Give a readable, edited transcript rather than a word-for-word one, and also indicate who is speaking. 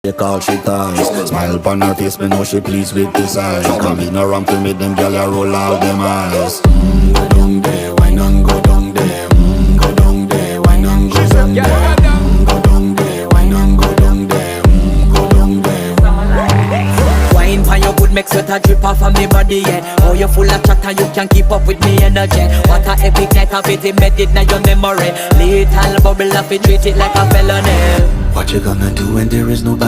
Speaker 1: They call she ties. Smile upon her face, me know she pleased with this eyes. Come in around to me, them gyal a roll out them eyes. Go down there, why not go down there? Go down there, why not go down there? Go down there, why not go down there? Go down there.
Speaker 2: Wine pan your good, make sweat a drip off of me body, yeah. Oh, you full of chatter, you can keep up with me energy. What a epic night of it, embedded in your memory. Little bubble up, it treat it like a felony.
Speaker 1: What you gonna do when there is nobody?